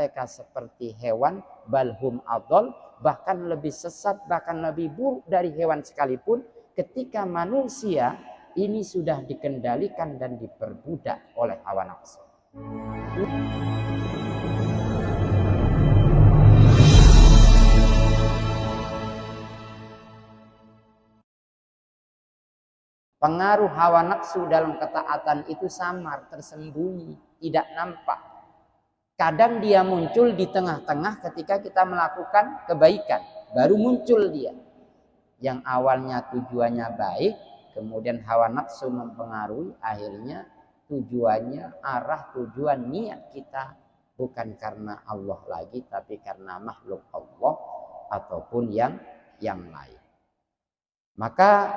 mereka seperti hewan, balhum adol, bahkan lebih sesat, bahkan lebih buruk dari hewan sekalipun, ketika manusia ini sudah dikendalikan dan diperbudak oleh hawa nafsu. Pengaruh hawa nafsu dalam ketaatan itu samar, tersembunyi, tidak nampak. Kadang dia muncul di tengah-tengah ketika kita melakukan kebaikan. Baru muncul dia. Yang awalnya tujuannya baik, kemudian hawa nafsu mempengaruhi, akhirnya tujuannya, arah tujuan niat kita bukan karena Allah lagi, tapi karena makhluk Allah ataupun yang lain. Maka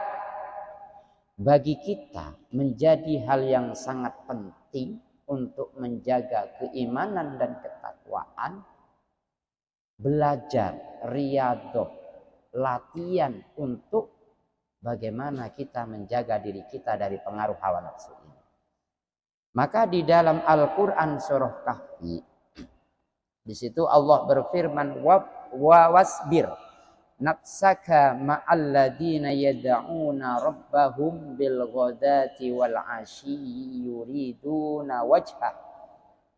bagi kita menjadi hal yang sangat penting untuk menjaga keimanan dan ketakwaan, belajar riyadhah, latihan untuk bagaimana kita menjaga diri kita dari pengaruh hawa nafsu ini. Maka di dalam Al-Quran surah Kahfi, di situ Allah berfirman, wasbir nafsaka ma'alladina yad'una rabbahum bil ghadati wal 'ashyi yuriduna wajha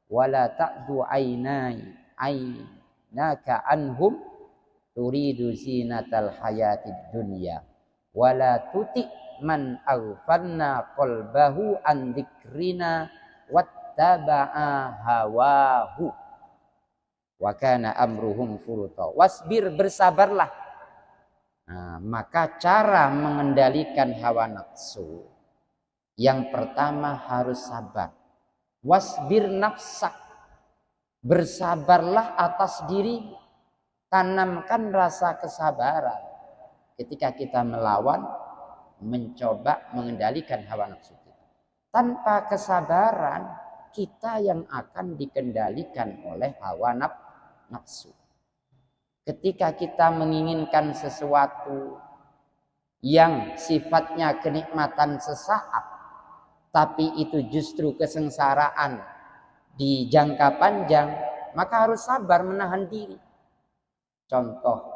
wala ta'du aynaka anhum turidu zinatal hayatid dunya wala tuti man aghfalna qalbahu an dzikrina wattaba'a hawahu wa kana amruhum furuta. Wasbir, bersabarlah. Nah, maka cara mengendalikan hawa nafsu yang pertama harus sabar. Wasbir nafsak, bersabarlah atas diri, tanamkan rasa kesabaran ketika kita melawan, mencoba mengendalikan hawa nafsu kita. Tanpa kesabaran, kita yang akan dikendalikan oleh hawa nafsu. Ketika kita menginginkan sesuatu yang sifatnya kenikmatan sesaat, tapi itu justru kesengsaraan di jangka panjang, maka harus sabar menahan diri. Contoh,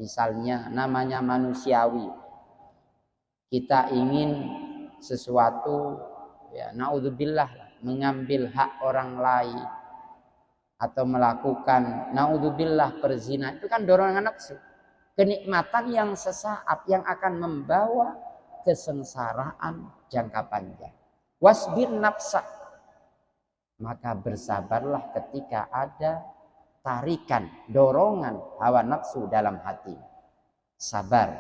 misalnya namanya manusiawi. Kita ingin sesuatu, ya naudzubillah, mengambil hak orang lain, atau melakukan naudzubillah perzina, itu kan dorongan nafsu, kenikmatan yang sesaat yang akan membawa kesengsaraan jangka panjang. Wasbir nafsak, maka bersabarlah ketika ada tarikan, dorongan hawa nafsu dalam hati. Sabar.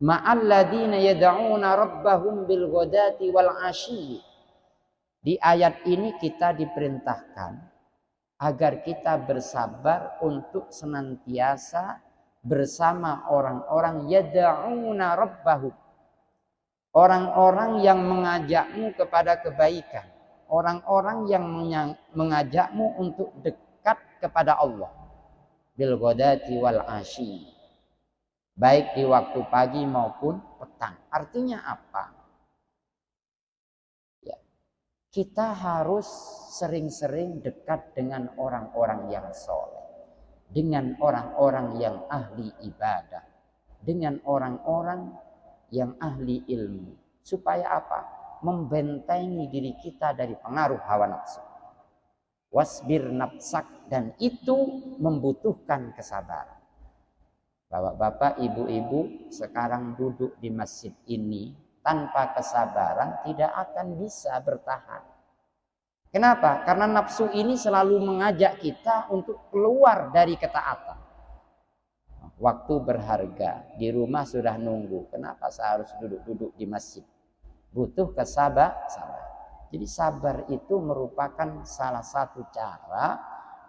Ma'alladina yad'una rabbahum bil ghadati wal 'ashyi. Di ayat ini kita diperintahkan agar kita bersabar untuk senantiasa bersama orang-orang yad'una rabbahum, orang-orang yang mengajakmu kepada kebaikan, orang-orang yang mengajakmu untuk dekat kepada Allah, bil ghadati wal 'ashyi, baik di waktu pagi maupun petang. Artinya apa? Kita harus sering-sering dekat dengan orang-orang yang soleh, dengan orang-orang yang ahli ibadah, dengan orang-orang yang ahli ilmu. Supaya apa? Membentengi diri kita dari pengaruh hawa nafsu. Wasbir nafsak, dan itu membutuhkan kesabaran. Bapak-bapak, ibu-ibu sekarang duduk di masjid ini, tanpa kesabaran tidak akan bisa bertahan. Kenapa? Karena nafsu ini selalu mengajak kita untuk keluar dari ketaatan. Waktu berharga, di rumah sudah nunggu. Kenapa saya harus duduk-duduk di masjid? Butuh sabar. Jadi sabar itu merupakan salah satu cara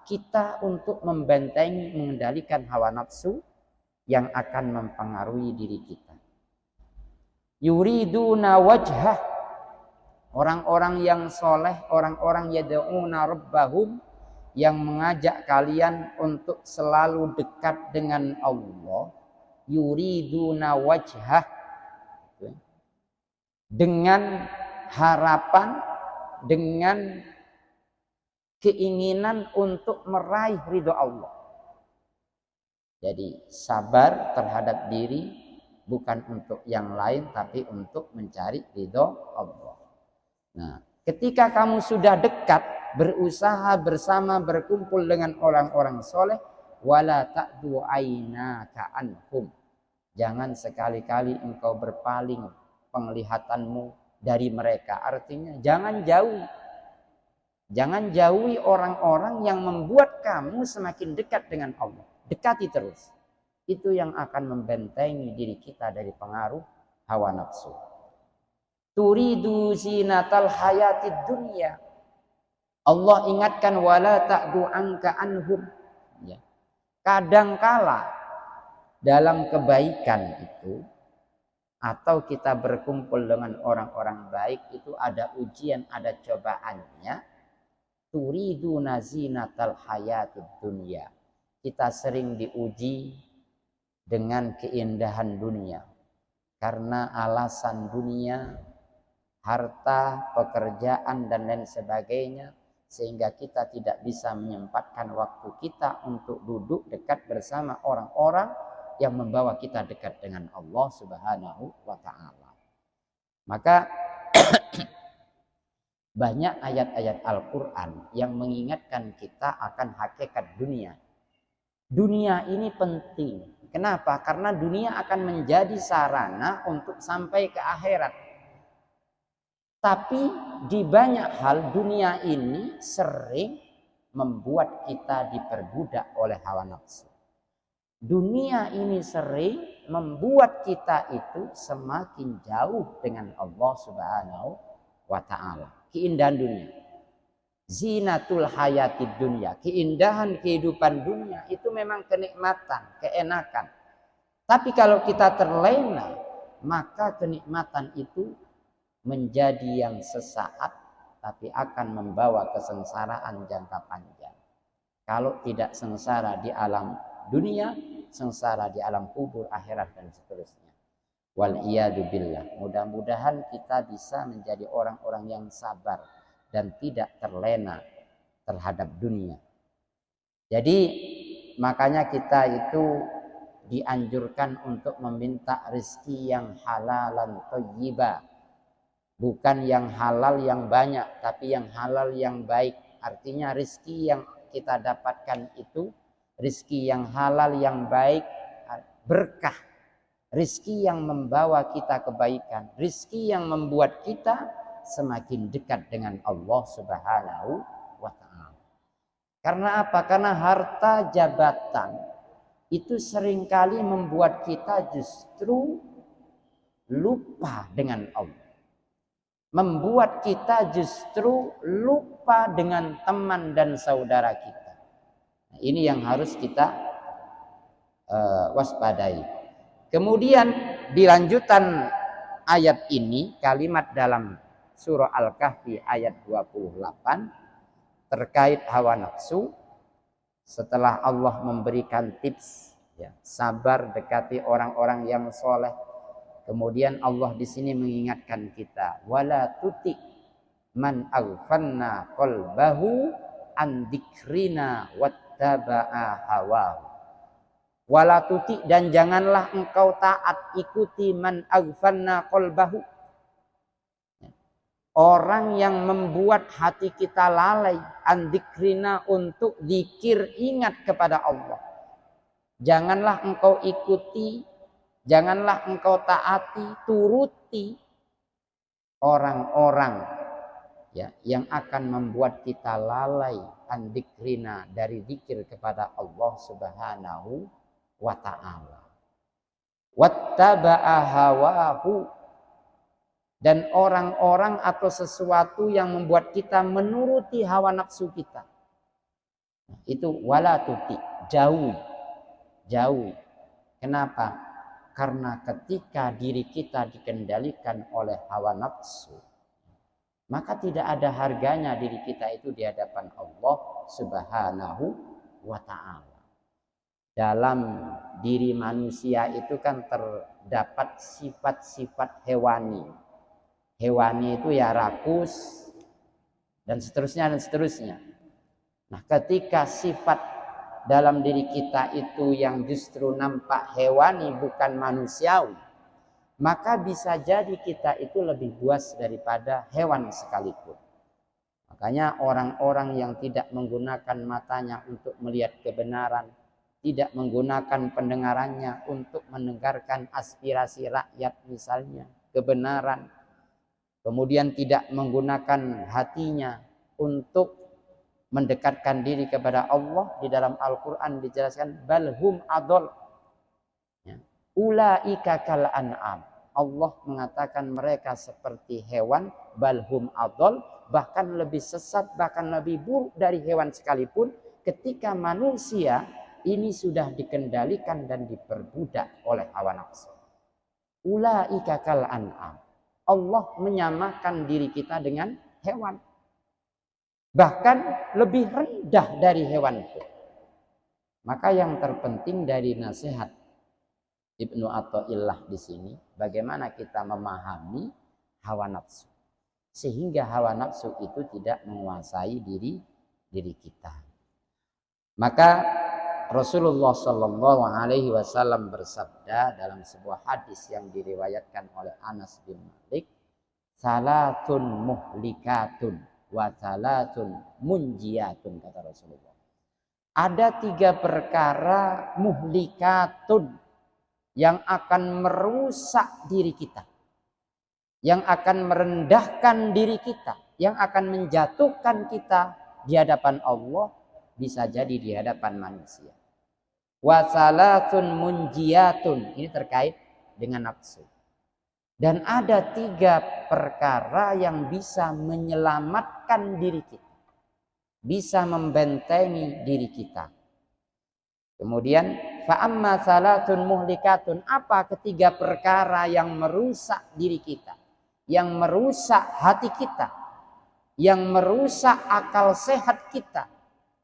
kita untuk membentengi, mengendalikan hawa nafsu yang akan mempengaruhi diri kita. Yuriduna wajhah, orang-orang yang soleh, orang-orang yad'una rabbahum, yang mengajak kalian untuk selalu dekat dengan Allah. Yuriduna wajhah, dengan harapan, dengan keinginan untuk meraih ridho Allah. Jadi sabar terhadap diri bukan untuk yang lain tapi untuk mencari ridho Allah. Nah, ketika kamu sudah dekat, berusaha bersama berkumpul dengan orang-orang soleh, wala ta'du aynaka anhum. Jangan sekali-kali engkau berpaling penglihatanmu dari mereka. Artinya jangan jauh. Jangan jauhi orang-orang yang membuat kamu semakin dekat dengan Allah. Dekati terus. Itu yang akan membentengi diri kita dari pengaruh hawa nafsu. Turidu zinatal hayatid dunya. Allah ingatkan wala ta'du anka anhum. Ya. Kadangkala dalam kebaikan itu atau kita berkumpul dengan orang-orang baik itu ada ujian, ada cobaannya. Turidu nazinatal hayatid dunya. Kita sering diuji dengan keindahan dunia. Karena alasan dunia, harta, pekerjaan dan lain sebagainya, sehingga kita tidak bisa menyempatkan waktu kita untuk duduk dekat bersama orang-orang yang membawa kita dekat dengan Allah Subhanahu wa ta'ala. Maka banyak ayat-ayat Al-Quran yang mengingatkan kita akan hakikat dunia. Dunia ini penting. Kenapa? Karena dunia akan menjadi sarana untuk sampai ke akhirat. Tapi di banyak hal dunia ini sering membuat kita diperbudak oleh hawa nafsu. Dunia ini sering membuat kita itu semakin jauh dengan Allah Subhanahu wa ta'ala. Keindahan dunia, zinatul hayatid dunia, keindahan kehidupan dunia itu memang kenikmatan, keenakan. Tapi kalau kita terlena, maka kenikmatan itu menjadi yang sesaat, tapi akan membawa kesengsaraan jangka panjang. Kalau tidak sengsara di alam dunia, sengsara di alam kubur, akhirat dan seterusnya. Wal iyadu billah. Mudah-mudahan kita bisa menjadi orang-orang yang sabar dan tidak terlena terhadap dunia. Jadi makanya kita itu dianjurkan untuk meminta rezeki yang halalan thayyiba. Bukan yang halal yang banyak, tapi yang halal yang baik. Artinya rezeki yang kita dapatkan itu rezeki yang halal yang baik, berkah. Rizki yang membawa kita kebaikan, rizki yang membuat kita semakin dekat dengan Allah Subhanahu wa ta'ala. Karena apa? Karena harta jabatan itu seringkali membuat kita justru lupa dengan Allah. Membuat kita justru lupa dengan teman dan saudara kita. Nah, ini yang harus kita waspadai. Kemudian di lanjutan ayat ini, kalimat dalam surah Al-Kahfi ayat 28 terkait hawa nafsu. Setelah Allah memberikan tips, ya, sabar dekati orang-orang yang soleh. Kemudian Allah di sini mengingatkan kita, wala tuti man aghfanna qalbahu an dzikrina wattaba'a hawahu. Wala tuti, dan janganlah engkau taat ikuti man aghfanna qalbahu, orang yang membuat hati kita lalai an dzikrina, untuk zikir ingat kepada Allah. Janganlah engkau ikuti, janganlah engkau taati, turuti orang-orang ya yang akan membuat kita lalai an dzikrina, dari zikir kepada Allah Subhanahu wa ta'ala. Wattaba'a hawahu, dan orang-orang atau sesuatu yang membuat kita menuruti hawa nafsu kita. Itu wala tuti, jauh. Kenapa? Karena ketika diri kita dikendalikan oleh hawa nafsu, maka tidak ada harganya diri kita itu di hadapan Allah Subhanahu wa ta'ala. Dalam diri manusia itu kan terdapat sifat-sifat hewani. Hewani itu ya rakus dan seterusnya. Nah, ketika sifat dalam diri kita itu yang justru nampak hewani bukan manusiawi, maka bisa jadi kita itu lebih buas daripada hewan sekalipun. Makanya orang-orang yang tidak menggunakan matanya untuk melihat kebenaran, tidak menggunakan pendengarannya untuk mendengarkan aspirasi rakyat misalnya, kebenaran, kemudian tidak menggunakan hatinya untuk mendekatkan diri kepada Allah. Di dalam Al-Quran dijelaskan balhum adol, ulaika kal an'am. Allah mengatakan mereka seperti hewan, balhum adol, bahkan lebih sesat, bahkan lebih buruk dari hewan sekalipun, ketika manusia ini sudah dikendalikan dan diperbudak oleh hawa nafsu. Ulaika kal an'am. Allah menyamakan diri kita dengan hewan, bahkan lebih rendah dari hewan itu. Maka yang terpenting dari nasihat Ibnu Athaillah di sini, bagaimana kita memahami hawa nafsu sehingga hawa nafsu itu tidak menguasai diri kita. Maka Rasulullah Shallallahu Alaihi Wasallam bersabda dalam sebuah hadis yang diriwayatkan oleh Anas bin Malik, salatun muhlikatun wa salatun munjiyatun, kata Rasulullah. Ada 3 perkara muhlikatun yang akan merusak diri kita, yang akan merendahkan diri kita, yang akan menjatuhkan kita di hadapan Allah, bisa jadi di hadapan manusia. Wa salatun munjiyatun, ini terkait dengan nafsu. Dan ada 3 perkara yang bisa menyelamatkan diri kita, bisa membentengi diri kita. Kemudian fa'amma salatun muhlikatun, apa ketiga perkara yang merusak diri kita, yang merusak hati kita, yang merusak akal sehat kita.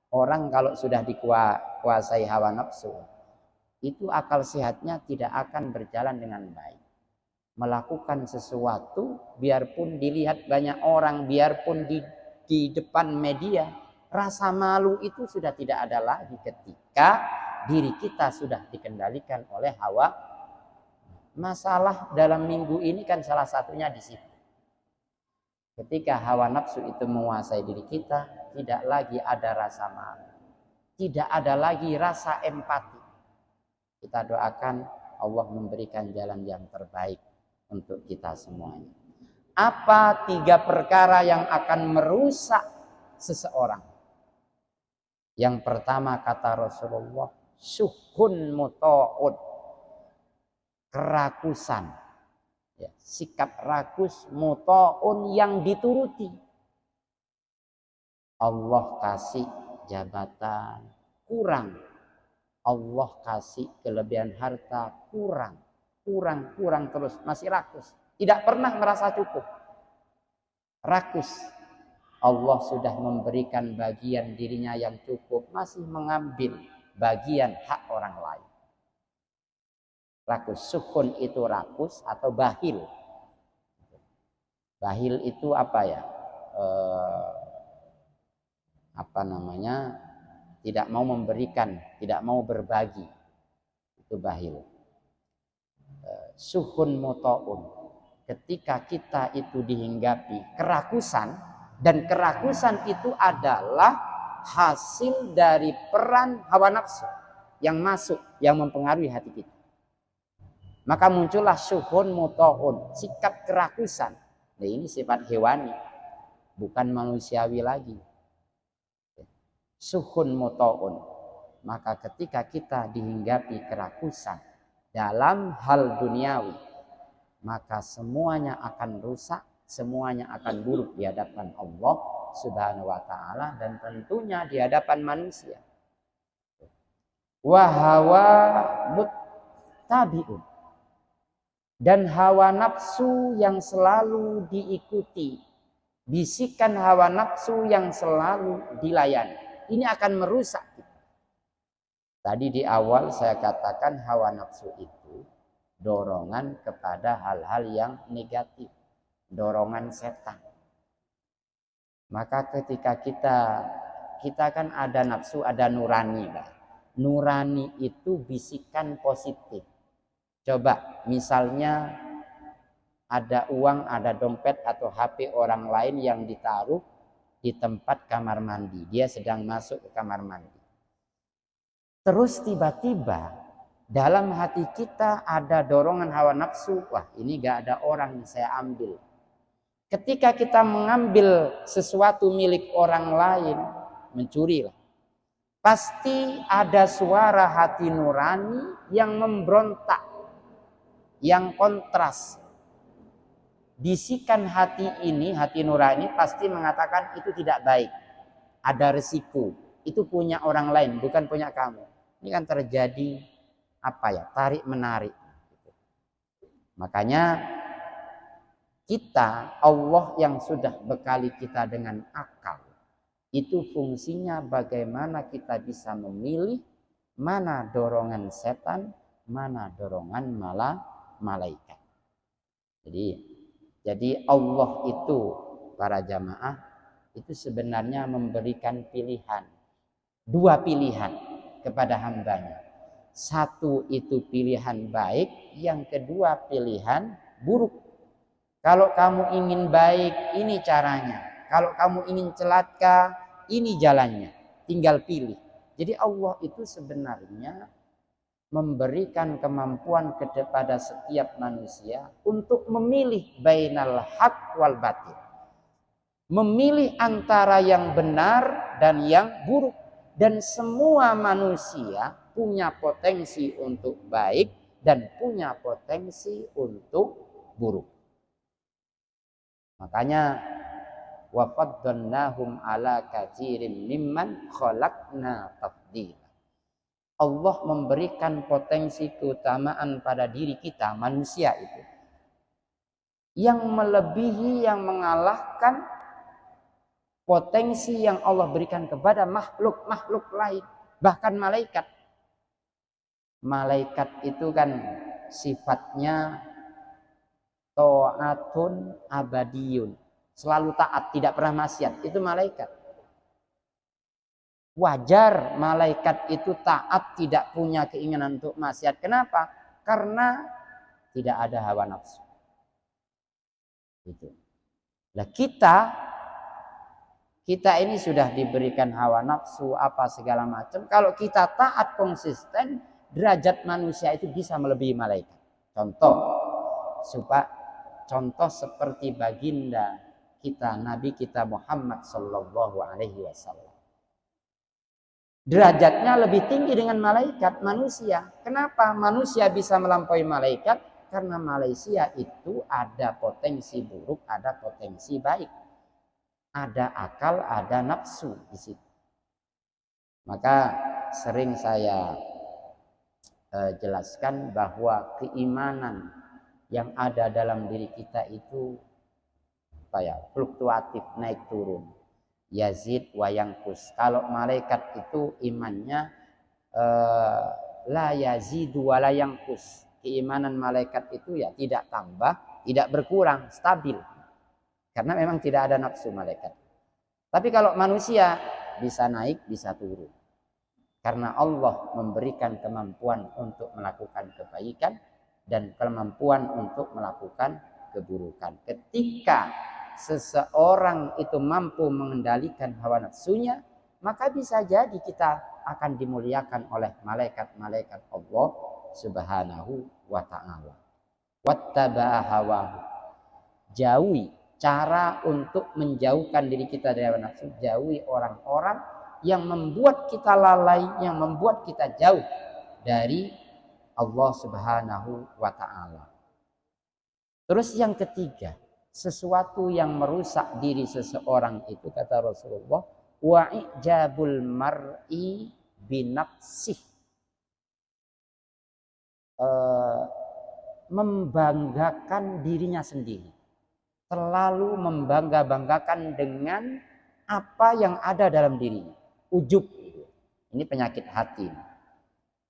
Orang kalau sudah dikuasai hawa nafsu, itu akal sehatnya tidak akan berjalan dengan baik. Melakukan sesuatu biarpun dilihat banyak orang, biarpun di depan media, rasa malu itu sudah tidak ada lagi ketika diri kita sudah dikendalikan oleh hawa. Masalah dalam minggu ini kan salah satunya di situ. Ketika hawa nafsu itu menguasai diri kita, tidak lagi ada rasa malu, tidak ada lagi rasa empati. Kita doakan Allah memberikan jalan yang terbaik untuk kita semuanya. Apa 3 perkara yang akan merusak seseorang? Yang pertama kata Rasulullah, syuhun muta'ud, kerakusan, ya, sikap rakus, muta'un, yang dituruti. Allah kasih jabatan, kurang. Allah kasih kelebihan harta, kurang terus, masih rakus, tidak pernah merasa cukup, rakus. Allah sudah memberikan bagian dirinya yang cukup, masih mengambil bagian hak orang lain. Rakus, sukun itu rakus atau bahil. Bahil itu apa ya? Tidak mau memberikan, tidak mau berbagi. Itu bahil. Suhun muta'un, ketika kita itu dihinggapi kerakusan, dan kerakusan itu adalah hasil dari peran hawa nafsu yang masuk, yang mempengaruhi hati kita. Maka muncullah suhun muta'un, sikap kerakusan. Nah, ini sifat hewani, bukan manusiawi lagi. Suhun muta'un, maka ketika kita dihinggapi kerakusan dalam hal duniawi, maka semuanya akan rusak, semuanya akan buruk di hadapan Allah Subhanahu wa taala, dan tentunya di hadapan manusia. Wa hawa muttabi'un, dan hawa nafsu yang selalu diikuti, bisikan hawa nafsu yang selalu dilayani, ini akan merusak kita. Tadi di awal saya katakan hawa nafsu itu dorongan kepada hal-hal yang negatif, dorongan setan. Maka ketika kita kita kan ada nafsu, ada nurani, Pak. Nurani itu bisikan positif. Coba misalnya ada uang, ada dompet atau HP orang lain yang ditaruh di tempat kamar mandi. Dia sedang masuk ke kamar mandi. Terus tiba-tiba dalam hati kita ada dorongan hawa nafsu. Wah, ini gak ada orang, saya ambil. Ketika kita mengambil sesuatu milik orang lain, mencuri lah. Pasti ada suara hati nurani yang memberontak, yang kontras. Bisikan hati ini, hati nurani pasti mengatakan itu tidak baik. Ada resiko. Itu punya orang lain, bukan punya kamu. Ini kan terjadi tarik menarik. Makanya kita, Allah yang sudah bekali kita dengan akal, itu fungsinya bagaimana kita bisa memilih mana dorongan setan, mana dorongan malaikat. Jadi Allah itu, para jamaah, itu sebenarnya memberikan pilihan. 2 pilihan kepada hambanya. 1 itu pilihan baik, yang kedua pilihan buruk. Kalau kamu ingin baik, ini caranya. Kalau kamu ingin celaka, ini jalannya. Tinggal pilih. Jadi Allah itu sebenarnya memberikan kemampuan kepada setiap manusia untuk memilih bainal haq wal batil. Memilih antara yang benar dan yang buruk. Dan semua manusia punya potensi untuk baik dan punya potensi untuk buruk. Makanya wa faddalnahum ala katsirin mimman khalaqna tafdila. Allah memberikan potensi keutamaan pada diri kita, manusia itu, yang melebihi, yang mengalahkan potensi yang Allah berikan kepada makhluk-makhluk lain, bahkan malaikat. Malaikat itu kan sifatnya ta'atun abadiyun, selalu taat, tidak pernah maksiat. Itu malaikat. Wajar malaikat itu taat, tidak punya keinginan untuk maksiat. Kenapa? Karena tidak ada hawa nafsu. Gitu. Nah, kita ini sudah diberikan hawa nafsu apa segala macam. Kalau kita taat konsisten, derajat manusia itu bisa melebihi malaikat. Contoh seperti baginda kita, Nabi kita Muhammad sallallahu alaihi wasallam. Derajatnya lebih tinggi dengan malaikat manusia. Kenapa manusia bisa melampaui malaikat? Karena manusia itu ada potensi buruk, ada potensi baik. Ada akal, ada nafsu di situ. Maka sering saya jelaskan bahwa keimanan yang ada dalam diri kita itu fluktuatif, naik turun, yazid wa yangkus. Kalau malaikat itu imannya la yazidu wa la yangkus. Keimanan malaikat itu ya tidak tambah, tidak berkurang, stabil. Karena memang tidak ada nafsu malaikat. Tapi kalau manusia bisa naik, bisa turun. Karena Allah memberikan kemampuan untuk melakukan kebaikan dan kemampuan untuk melakukan keburukan. Ketika seseorang itu mampu mengendalikan hawa nafsunya, maka bisa jadi kita akan dimuliakan oleh malaikat-malaikat Allah Subhanahu wa ta'ala. Wattaba'a hawahu. Jauhi cara untuk menjauhkan diri kita dari hawa nafsu. Jauhi orang-orang yang membuat kita lalai, yang membuat kita jauh dari Allah Subhanahu wa ta'ala. Terus yang ketiga, sesuatu yang merusak diri seseorang itu, kata Rasulullah, wa'ijabul mar'i binafsih. Membanggakan dirinya sendiri. Terlalu membangga-banggakan dengan apa yang ada dalam dirinya. Ujub. Ini penyakit hati.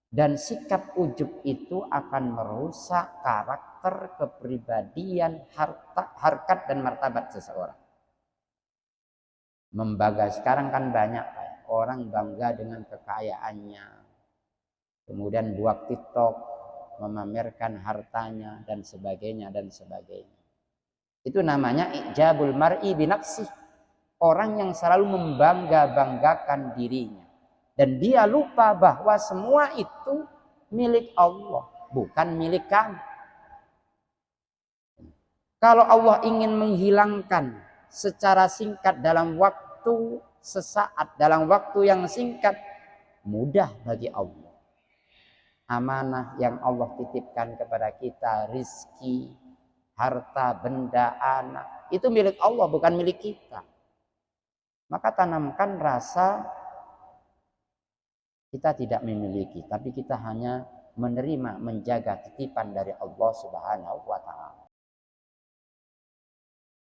Dan sikap ujub itu akan merusak karakter, kepribadian, harkat dan martabat seseorang. Membangga sekarang kan banyak orang bangga dengan kekayaannya, kemudian buat TikTok, memamerkan hartanya dan sebagainya dan sebagainya. Itu namanya ijabul mar'i binafsih. Orang yang selalu membangga-banggakan dirinya. Dan dia lupa bahwa semua itu milik Allah, bukan milik kamu. Kalau Allah ingin menghilangkan secara singkat dalam waktu sesaat, dalam waktu yang singkat, mudah bagi Allah. Amanah yang Allah titipkan kepada kita, rizki, harta, benda, anak, itu milik Allah, bukan milik kita. Maka tanamkan rasa kita tidak memiliki, tapi kita hanya menerima, menjaga titipan dari Allah Subhanahu wa Ta'ala.